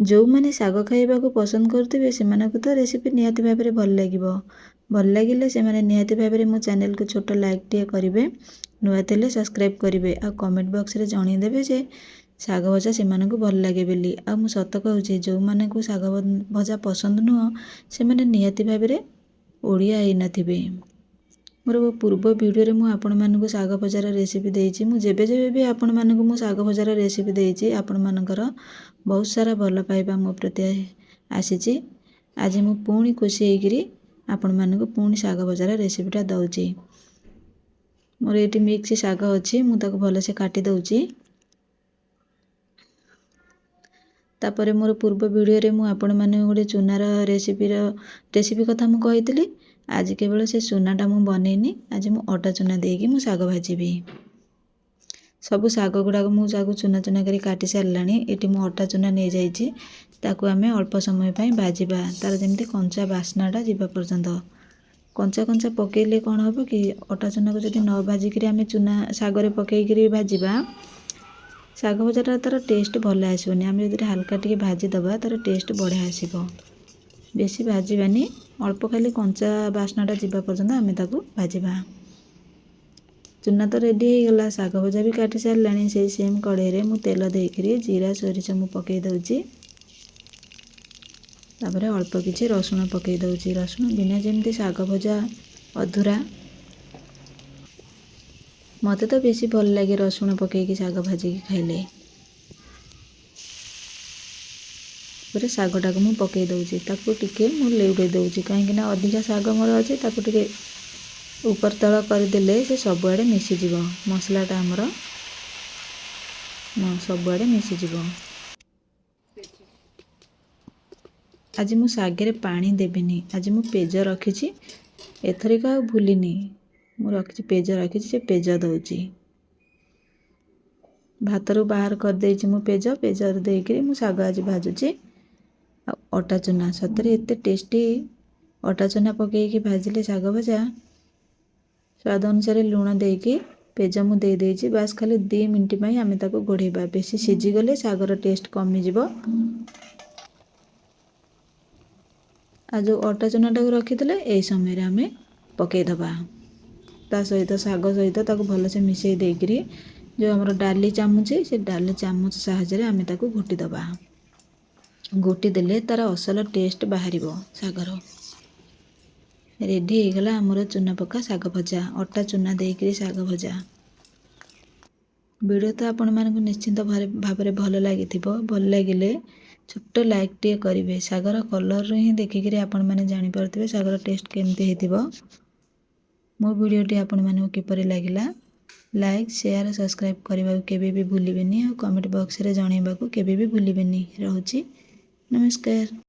ଯେଉଁମାନେ ଶାଗ ଖାଇବାକୁ ପସନ୍ଦ କରୁଥିବେ ସେମାନଙ୍କୁ ତ ରେସିପି ନିହାତି ଭାବରେ ଭଲ ଲାଗିବ। ଭଲ ଲାଗିଲେ ସେମାନେ ନିହାତି ଭାବରେ ମୋ ଚ୍ୟାନେଲକୁ ଛୋଟ ଲାଇକ୍ଟିଏ କରିବେ, ନୂଆ ଥିଲେ ସବସ୍କ୍ରାଇବ୍ କରିବେ, ଆଉ କମେଣ୍ଟ ବକ୍ସରେ ଜଣାଇଦେବେ ଯେ ଶାଗ ଭଜା ସେମାନଙ୍କୁ ଭଲ ଲାଗେ ବୋଲି। ଆଉ ମୁଁ ସତ କହୁଛି, ଯେଉଁମାନଙ୍କୁ ଶାଗ ଭଜା ପସନ୍ଦ ନୁହଁ ସେମାନେ ନିହାତି ଭାବରେ ଓଡ଼ିଆ ହେଇନଥିବେ। ମୋର ପୂର୍ବ ଭିଡ଼ିଓରେ ମୁଁ ଆପଣମାନଙ୍କୁ ଶାଗ ଭଜାର ରେସିପି ଦେଇଛି। ମୁଁ ଯେବେ ବି ଆପଣମାନଙ୍କୁ ମୁଁ ଶାଗ ଭଜାର ରେସିପି ଦେଇଛି ଆପଣମାନଙ୍କର ବହୁତ ସାରା ଭଲ ପାଇବା ମୋ ପ୍ରତି ଆସିଛି। ଆଜି ମୁଁ ପୁଣି ଖୁସି ହେଇକିରି ଆପଣମାନଙ୍କୁ ପୁଣି ଶାଗ ଭଜାର ରେସିପିଟା ଦେଉଛି। ମୋର ଏଇଠି ମିକ୍ସ ଶାଗ ଅଛି, ମୁଁ ତାକୁ ଭଲସେ କାଟି ଦେଉଛି। ତାପରେ ମୋର ପୂର୍ବ ଭିଡ଼ିଓରେ ମୁଁ ଆପଣମାନଙ୍କୁ ଗୋଟେ ଚୁନାର ରେସିପି କଥା ମୁଁ କହିଥିଲି। ଆଜି କେବଳ ସେ ଚୁନାଟା ମୁଁ ବନେଇନି, ଆଜି ମୁଁ ଅଟା ଚୁନା ଦେଇକି ମୁଁ ଶାଗ ଭାଜିବି। ସବୁ ଶାଗ ଗୁଡ଼ାକ ମୁଁ ତାକୁ ଚୁନା ଚୁନା କରି କାଟି ସାରିଲାଣି। ଏଠି ମୁଁ ଅଟା ଚୁନା ନେଇଯାଇଛି, ତାକୁ ଆମେ ଅଳ୍ପ ସମୟ ପାଇଁ ଭାଜିବା, ତାର ଯେମିତି କଞ୍ଚା ବାସ୍ନାଟା ଯିବା ପର୍ଯ୍ୟନ୍ତ। କଞ୍ଚା କଞ୍ଚା ପକେଇଲେ କ'ଣ ହେବ କି, ଅଟା ଚୁନାକୁ ଯଦି ନ ଭାଜିକିରି ଆମେ ଚୁନା ଶାଗରେ ପକେଇକିରି ଭାଜିବା, ଶାଗ ଭଜାଟା ତାର ଟେଷ୍ଟ ଭଲ ଆସିବନି। ଆମେ ଯଦି ହାଲକା ଟିକେ ଭାଜିଦେବା ତାର ଟେଷ୍ଟ ବଢ଼ିଆ ଆସିବ। ବେଶୀ ଭାଜିବାନି, ଅଳ୍ପ ଖାଲି କଞ୍ଚା ବାସ୍ନାଟା ଯିବା ପର୍ଯ୍ୟନ୍ତ ଆମେ ତାକୁ ଭାଜିବା। ଚୁନା ତ ରେଡ଼ି ହେଇଗଲା, ଶାଗ ଭଜା ବି କାଟି ସାରିଲାଣି। ସେଇ ସେମ୍ କଢ଼େଇରେ ମୁଁ ତେଲ ଦେଇକିରି ଜିରା ସୋରିଷ ମୁଁ ପକେଇ ଦେଉଛି। ତାପରେ ଅଳ୍ପ କିଛି ରସୁଣ ପକେଇ ଦେଉଛି। ରସୁଣ ବିନା ଯେମିତି ଶାଗ ଭଜା ଅଧୁରା। ମୋତେ ତ ବେଶୀ ଭଲ ଲାଗେ ରସୁଣ ପକେଇକି ଶାଗ ଭାଜିକି ଖାଇଲେ। ତାପରେ ଶାଗଟାକୁ ମୁଁ ପକେଇ ଦେଉଛି, ତାକୁ ଟିକେ ମୁଁ ଲେଉଟାଇ ଦେଉଛି, କାହିଁକିନା ଅଧିକା ଶାଗ ମୋର ଅଛି। ତାକୁ ଟିକେ ଉପର ତଳ କରିଦେଲେ ସେ ସବୁଆଡ଼େ ମିଶିଯିବ, ମସଲାଟା ଆମର ସବୁଆଡ଼େ ମିଶିଯିବ। ଆଜି ମୁଁ ଶାଗରେ ପାଣି ଦେବିନି, ଆଜି ମୁଁ ପେଜ ରଖିଛି। ଏଥରିକ ଆଉ ଭୁଲିନି, ମୁଁ ରଖିଛି ପେଜ ରଖିଛି, ସେ ପେଜ ଦେଉଛି। ଭାତରୁ ବାହାର କରିଦେଇଛି ମୁଁ ପେଜ ଦେଇକିରି ମୁଁ ଶାଗ ଆଜି ଭାଜୁଛି। ଆଉ ଅଟା ଚୁନା, ସତରେ ଏତେ ଟେଷ୍ଟି ଅଟା ଚୁନା ପକେଇକି ଭାଜିଲେ ଶାଗ ଭଜା। ସ୍ୱାଦ ଅନୁସାରେ ଲୁଣ ଦେଇକି ପେଜ ମୁଁ ଦେଇଦେଇଛି। ବାସ୍ ଖାଲି 2 ମିନିଟ୍ ପାଇଁ ଆମେ ତାକୁ ଘୋଡ଼େଇବା। ବେଶୀ ସିଝିଗଲେ ଶାଗର ଟେଷ୍ଟ କମିଯିବ। ଆଉ ଯେଉଁ ଅଟା ଚୁନାଟାକୁ ରଖିଥିଲେ ଏଇ ସମୟରେ ଆମେ ପକେଇଦେବା। ତା ସହିତ ଶାଗ ସହିତ ତାକୁ ଭଲସେ ମିଶାଇ ଦେଇକିରି ଯେଉଁ ଆମର ଡାଲି ଚାମଚ, ସେ ଡାଲି ଚାମଚ ସାହାଯ୍ୟରେ ଆମେ ତାକୁ ଘୋଟିଦେବା। ଘୋଟି ଦେଲେ ତାର ଅସଲ ଟେଷ୍ଟ ବାହାରିବ ଶାଗର। ରେଡ଼ି ହେଇଗଲା ଆମର ଚୁନା ପକା ଶାଗ ଭଜା, ଅଟା ଚୁନା ଦେଇକିରି ଶାଗ ଭଜା। ଭିଡ଼ିଓ ତ ଆପଣମାନଙ୍କୁ ନିଶ୍ଚିନ୍ତ ଭାବରେ ଭଲ ଲାଗିଥିବ। ଭଲ ଲାଗିଲେ ଛୋଟ ଲାଇକ୍ଟିଏ କରିବେ। ଶାଗର କଲର୍ରୁ ହିଁ ଦେଖିକିରି ଆପଣମାନେ ଜାଣିପାରୁଥିବେ ଶାଗର ଟେଷ୍ଟ କେମିତି ହେଇଥିବ। ମୋ ଭିଡ଼ିଓଟି ଆପଣମାନଙ୍କୁ କିପରି ଲାଗିଲା, ଲାଇକ୍, ସେୟାର, ସବସ୍କ୍ରାଇବ୍ କରିବାକୁ କେବେ ବି ଭୁଲିବେନି। ଆଉ କମେଣ୍ଟ ବକ୍ସରେ ଜଣାଇବାକୁ କେବେ ବି ଭୁଲିବେନି। ରହୁଛି, ନମସ୍କାର।